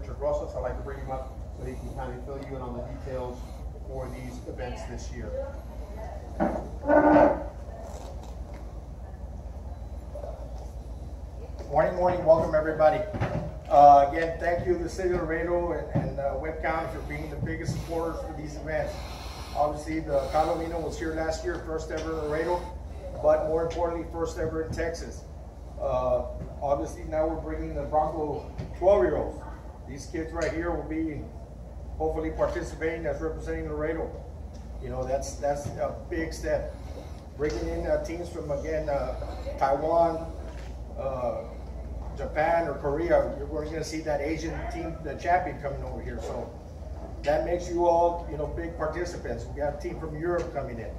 Richard Rosas. I'd like to bring him up so he can kind of fill you in on the details for these events this year. Morning, welcome everybody. Again, thank you to the City of Laredo and Webb County for being the biggest supporters for these events. Obviously, the Palomino was here last year, first ever in Laredo, but more importantly, first ever in Texas. Obviously, now we're bringing the Bronco 12-year-olds. These kids right here will be hopefully participating as representing Laredo. You know, that's a big step. Bringing in teams from, again, Taiwan, Japan or Korea, we're going to see that Asian team, the champion, coming over here. So that makes you all, you know, big participants. We got a team from Europe coming in,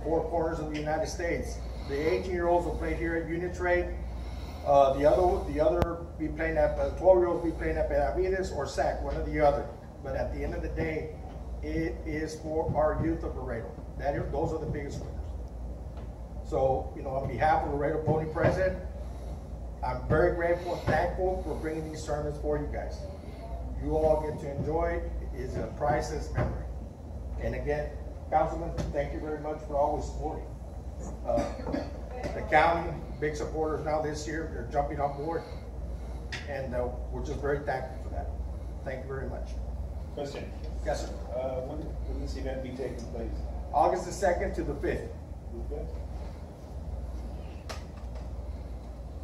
4 corners of the United States. The 18-year-olds will play here at Unit Trade. The other be playing at 12-year-olds be playing at Benavides or SAC, one or the other. But at the end of the day, it is for our youth of Laredo. Those are the biggest winners. So, you know, on behalf of Laredo Pony President, I'm very grateful and thankful for bringing these tournaments for you guys. You all get to enjoy it. It is a priceless memory. And again, Councilman, thank you very much for always supporting. The county, big supporters now this year. They're jumping on board. And we're just very thankful for that. Thank you very much. Question. Yes, sir. When will this event be taking place? August the 2nd to the 5th. Okay.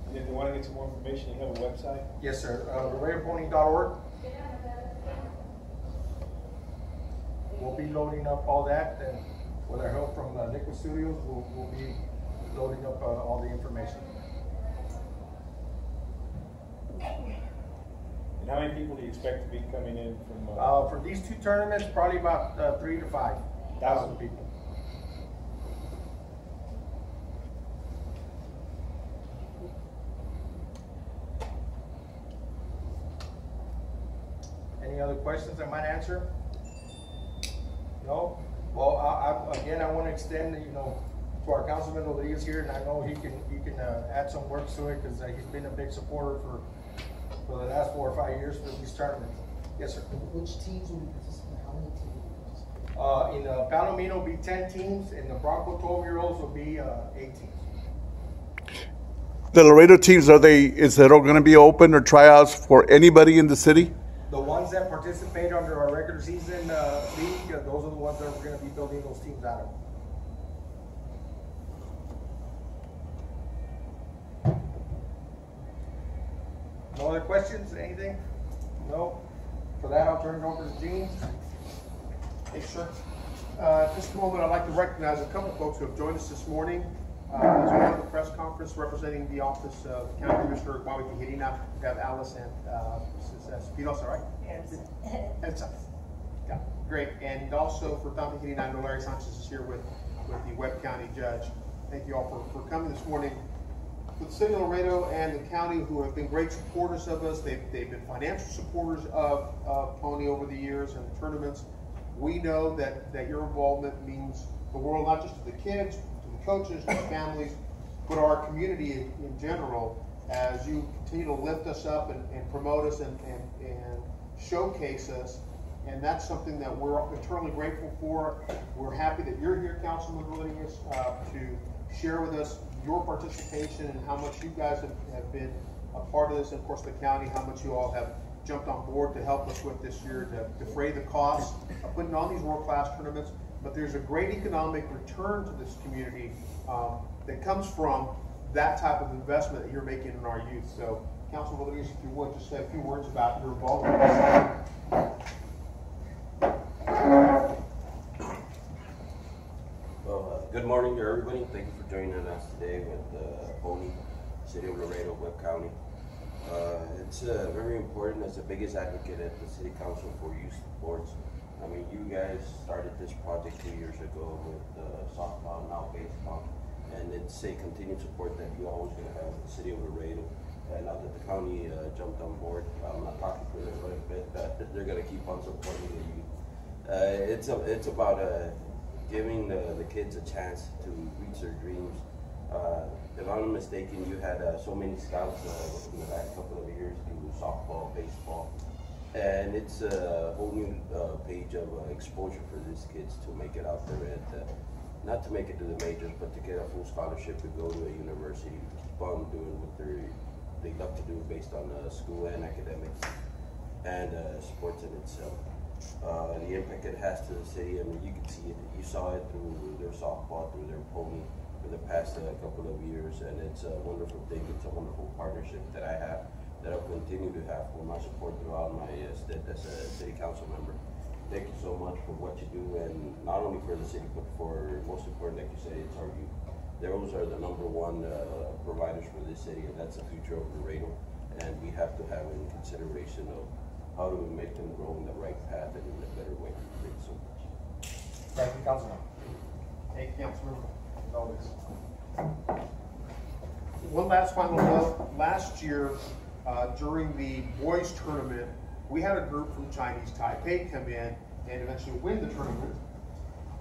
And if you want to get some more information, you have a website? Yes, sir. LaredoPony.org. We'll be loading up all that, and with our help from Liquid Studios, we'll be loading up all the information. And how many people do you expect to be coming in from? For these 2 tournaments, probably about 3,000 to 5,000 people. Any other questions I might answer? No? Well, I want to extend, you know, to our Councilman Rodriguez here, and I know he can add some work to it because he's been a big supporter for the last 4 or 5 years for these tournaments. Yes, sir. Which teams will be participating? How many teams will be participating? In Palomino will be 10 teams, and the Bronco 12-year-olds will be 8 teams. The Laredo teams, is it all going to be open or tryouts for anybody in the city? The ones that participate under our regular season league, those are the ones that we're going to be building those teams out of. No other questions? Anything? No? For that, I'll turn it over to Gene. Thanks, sir. At this moment, I'd like to recognize a couple of folks who have joined us this morning. As we have the press conference representing the office of County Commissioner Bobby Tijerina. We have Alice and Spinos, all right? Elsa. Yeah, great. And also for County Tijerina, I know Larry Sanchez is here with the Webb County judge. Thank you all for coming this morning. For the City of Laredo and the county, who have been great supporters of us, they've been financial supporters of Pony over the years and the tournaments. We know that your involvement means the world, not just to the kids, to the coaches, to the families, but our community in general, as you continue to lift us up and promote us and showcase us. And that's something that we're eternally grateful for. We're happy that you're here, Councilman Rodriguez, to share with us your participation and how much you guys have been a part of this. And of course, the county, how much you all have jumped on board to help us with this year to defray the costs of putting on these world-class tournaments. But there's a great economic return to this community that comes from that type of investment that you're making in our youth. So, Councilman Rodriguez, if you would, just say a few words about your involvement in this. Well, good morning to everybody. Thank you for joining us today with Pony, City of Laredo, Webb County. It's very important as the biggest advocate at the City Council for youth sports. I mean, you guys started this project 2 years ago with softball, now baseball, and it's a continued support that you're always going to have with the City of Laredo. And now that the county jumped on board, I'm not talking for them, but they're going to keep on supporting the youth. It's about giving the kids a chance to reach their dreams. If I'm not mistaken, you had so many scouts in the last couple of years do softball, baseball, And it's a whole new page of exposure for these kids to make it out there and not to make it to the majors, but to get a full scholarship to go to a university, keep on doing what they love to do based on school and academics and sports in itself. The impact it has to the city, I mean, you can see it. You saw it through their softball, through their pony for the past couple of years, and it's a wonderful thing. It's a wonderful partnership that I have, that I'll continue to have for my support throughout my stint as a city council member. Thank you so much for what you do, and not only for the city, but for, most important, like you say, it's our youth. Those are the #1 providers for this city, and that's the future of Laredo. And we have to have in consideration of how do we make them grow in the right path and in a better way. Thank you so much. Thank you, Councilman. Thank you, Councilmember. Always. One last final note. Last year, during the boys tournament, we had a group from Chinese Taipei come in and eventually win the tournament.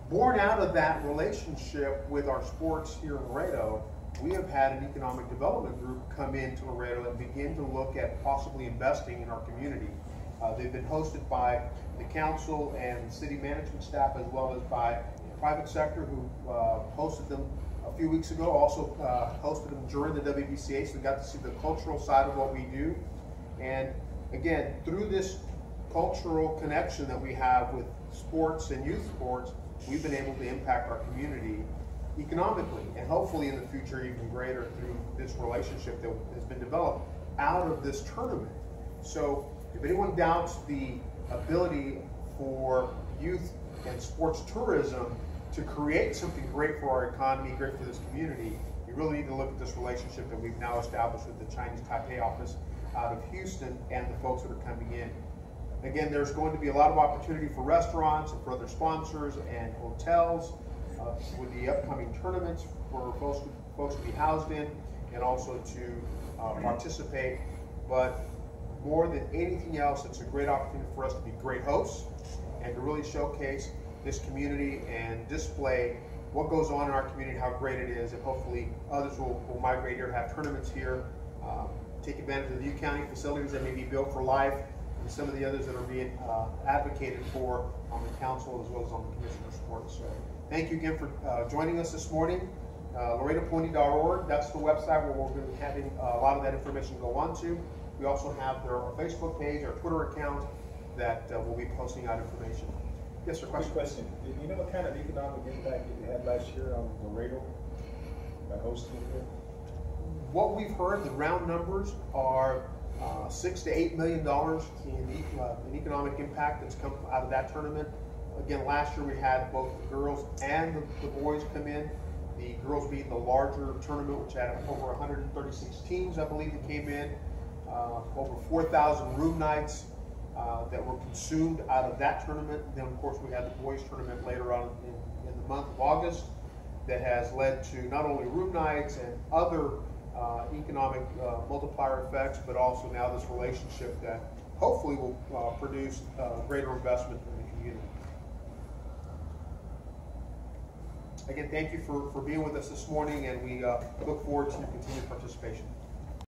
Born out of that relationship with our sports here in Laredo, we have had an economic development group come into Laredo and begin to look at possibly investing in our community. They've been hosted by the council and city management staff, as well as by the private sector, who hosted them a few weeks ago, also hosted them during the WBCA, so we got to see the cultural side of what we do. And again, through this cultural connection that we have with sports and youth sports, we've been able to impact our community economically, and hopefully in the future even greater through this relationship that has been developed out of this tournament. So if anyone doubts the ability for youth and sports tourism to create something great for our economy, great for this community, you really need to look at this relationship that we've now established with the Chinese Taipei office out of Houston and the folks that are coming in. Again, there's going to be a lot of opportunity for restaurants and for other sponsors and hotels with the upcoming tournaments for folks to be housed in and also to participate. But more than anything else, it's a great opportunity for us to be great hosts and to really showcase this community and display what goes on in our community, how great it is, and hopefully others will migrate here, have tournaments here, take advantage of the U County facilities that may be built for life, and some of the others that are being advocated for on the council as well as on the commissioner's report. So thank you again for joining us this morning. LaredoPony.org, that's the website where we're going to be having a lot of that information go on to. We also have our Facebook page, our Twitter account that will be posting out information. Yes, sir, Quick question. Do you know what kind of economic impact it had last year on Laredo by hosting it? What we've heard, the round numbers are $6 to $8 million in economic impact that's come out of that tournament. Again, last year we had both the girls and the boys come in. The girls being the larger tournament, which had over 136 teams, I believe, that came in. Over 4,000 room nights that were consumed out of that tournament. Then, of course, we had the boys tournament later on in the month of August that has led to not only room nights and other economic multiplier effects, but also now this relationship that hopefully will produce greater investment in the community. Again, thank you for being with us this morning, and we look forward to your continued participation.